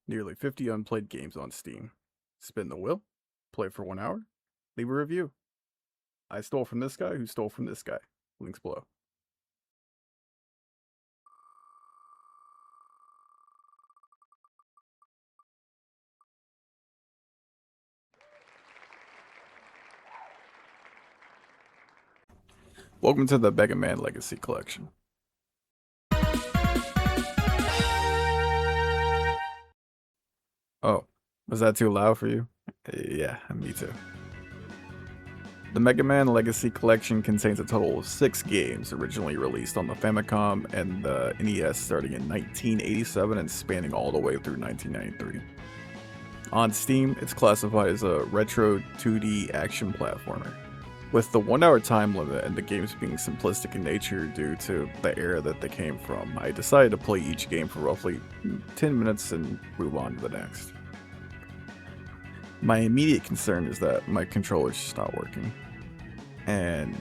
Nearly 50 unplayed games on Steam. Spin the wheel, play for 1 hour, leave a review. I stole from this guy who stole from this guy. Links below. Welcome to the Megaman Legacy Collection. Oh, was that too loud for you? Yeah, me too. The Megaman Legacy Collection contains a total of 6 games originally released on the Famicom and the NES starting in 1987 and spanning all the way through 1993. On Steam, it's classified as a retro 2D action platformer. With the 1 hour time limit and the games being simplistic in nature due to the era that they came from, I decided to play each game for roughly 10 minutes and move on to the next. My immediate concern is that my controller's just not working. And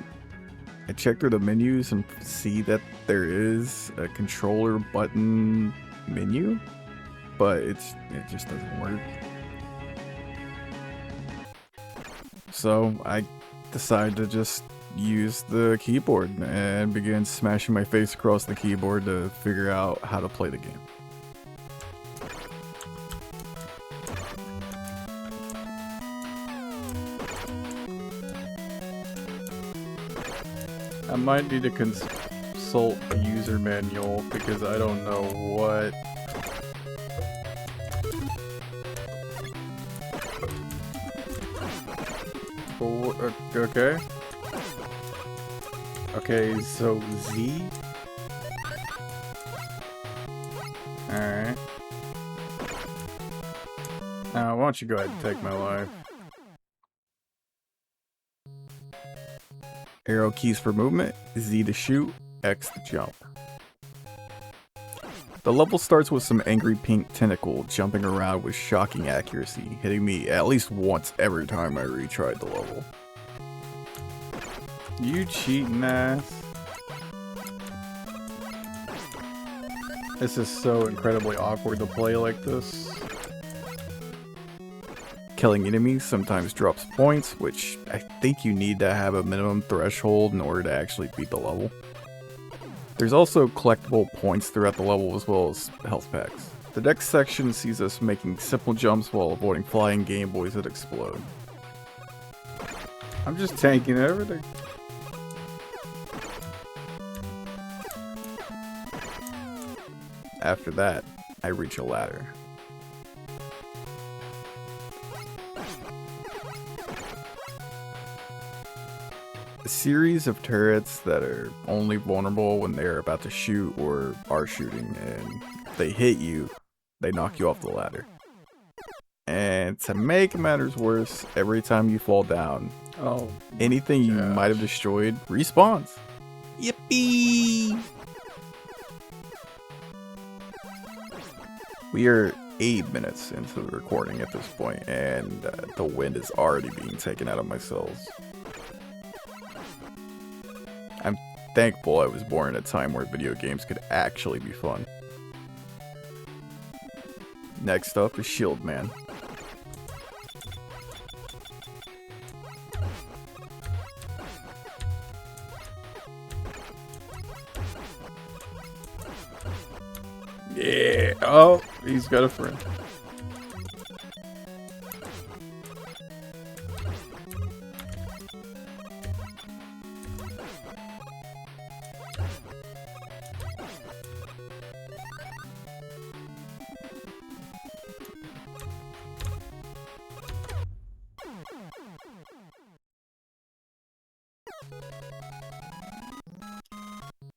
I checked through the menus and see that there is a controller button menu, but it just doesn't work. So I decided to just use the keyboard and began smashing my face across the keyboard to figure out how to play the game. I might need to consult the user manual because I don't know what. Okay. Okay, so Z? Alright. Now, why don't you go ahead and take my life? Arrow keys for movement, Z to shoot, X to jump. The level starts with some angry pink tentacle jumping around with shocking accuracy, hitting me at least once every time I retried the level. You cheating ass. This is so incredibly awkward to play like this. Killing enemies sometimes drops points, which I think you need to have a minimum threshold in order to actually beat the level. There's also collectible points throughout the level as well as health packs. The next section sees us making simple jumps while avoiding flying Game Boys that explode. I'm just tanking everything. After that, I reach a ladder. A series of turrets that are only vulnerable when they're about to shoot or are shooting, and if they hit you, they knock you off the ladder. And to make matters worse, every time you fall down, anything you might have destroyed respawns. Yippee! We are 8 minutes into the recording at this point, and the wind is already being taken out of my cells. I'm thankful I was born at a time where video games could actually be fun. Next up is Shield Man. Yeah, oh, he's got a friend.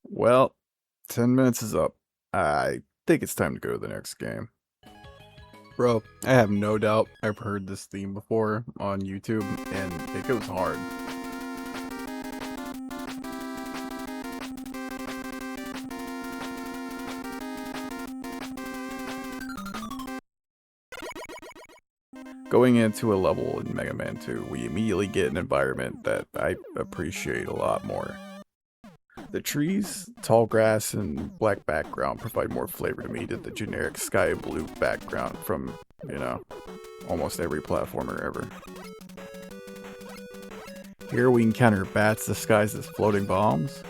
Well, 10 minutes is up. I think it's time to go to the next game. Bro, I have no doubt I've heard this theme before on YouTube, and it goes hard. Going into a level in Mega Man 2, we immediately get an environment that I appreciate a lot more. The trees, tall grass, and black background provide more flavor to me than the generic sky blue background from, you know, almost every platformer ever. Here we encounter bats disguised as floating bombs.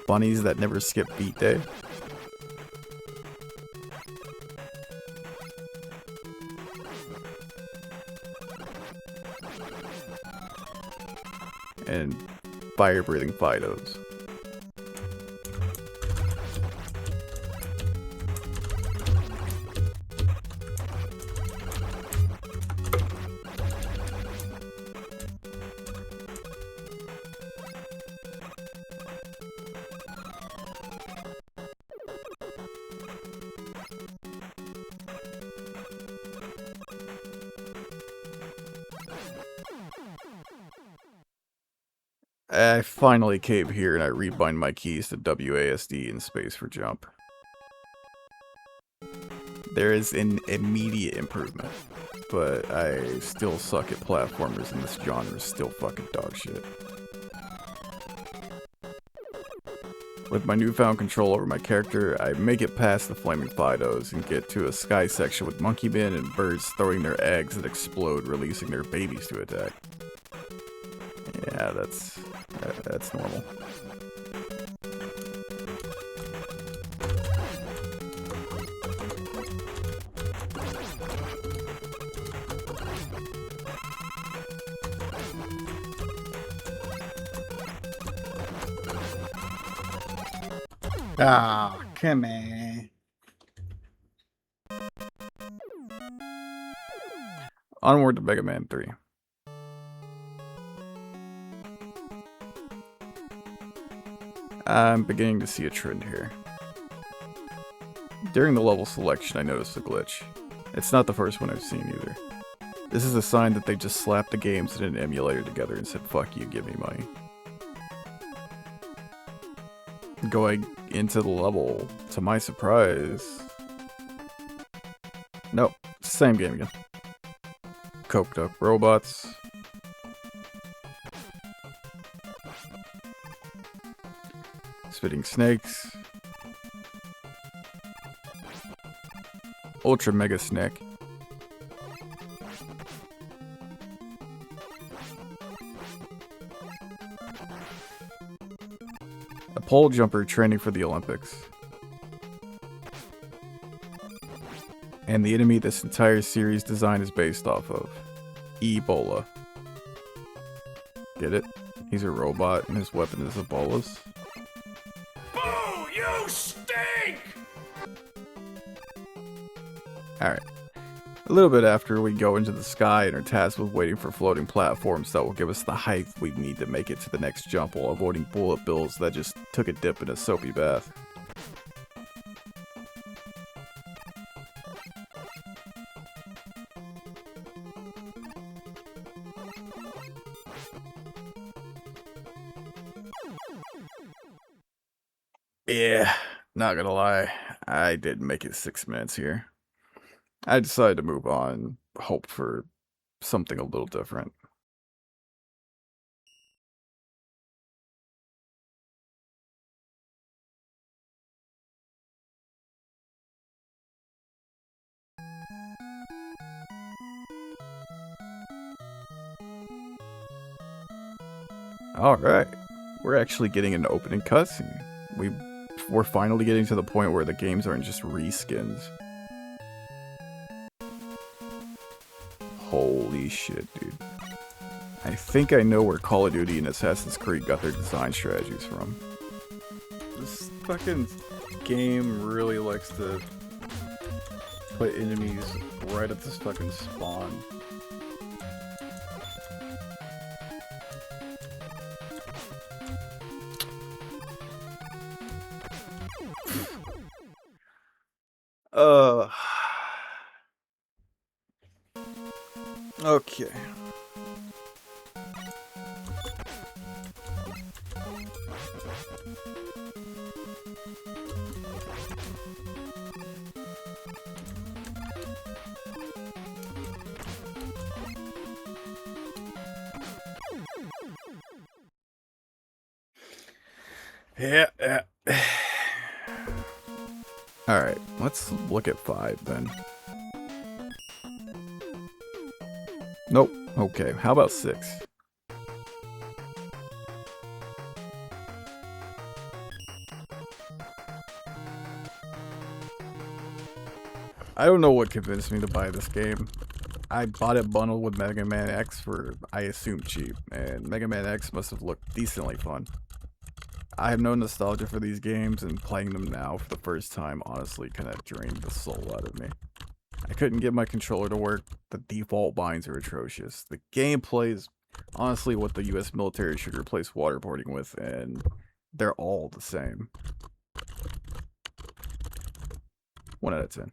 Bunnies that never skip beat day. And fire-breathing Fidos. I finally came here and I rebind my keys to WASD and space for jump. There is an immediate improvement, but I still suck at platformers and this genre is still fucking dog shit. With my newfound control over my character, I make it past the flaming Fidos and get to a sky section with monkey men and birds throwing their eggs that explode, releasing their babies to attack. Yeah, that's normal. Oh, come on. Onward to Megaman 3. I'm beginning to see a trend here. During the level selection, I noticed a glitch. It's not the first one I've seen either. This is a sign that they just slapped the games in an emulator together and said, fuck you, give me money. Going into the level, to my surprise... Nope, same game again. Coked up robots. Spitting snakes. Ultra mega snake. A pole jumper training for the Olympics. And the enemy this entire series design is based off of. Ebola. Get it? He's a robot and his weapon is Ebolas. Boo! You stink! Alright. A little bit after, we go into the sky and are tasked with waiting for floating platforms that will give us the height we need to make it to the next jump while avoiding bullet bills that just took a dip in a soapy bath. Yeah, not gonna lie, I didn't make it 6 minutes here. I decided to move on, hope for something a little different. Alright, we're actually getting an opening cutscene. We're finally getting to the point where the games aren't just reskins. Holy shit, dude. I think I know where Call of Duty and Assassin's Creed got their design strategies from. This fucking game really likes to put enemies right at this fucking spawn. Okay. Yeah. Alright, let's look at 5 then. Nope. Okay, how about 6? I don't know what convinced me to buy this game. I bought it bundled with Mega Man X for, I assume, cheap, and Mega Man X must have looked decently fun. I have no nostalgia for these games, and playing them now for the first time honestly kind of drained the soul out of me. I couldn't get my controller to work, the default binds are atrocious, the gameplay is honestly what the US military should replace waterboarding with, and they're all the same. 1 out of 10.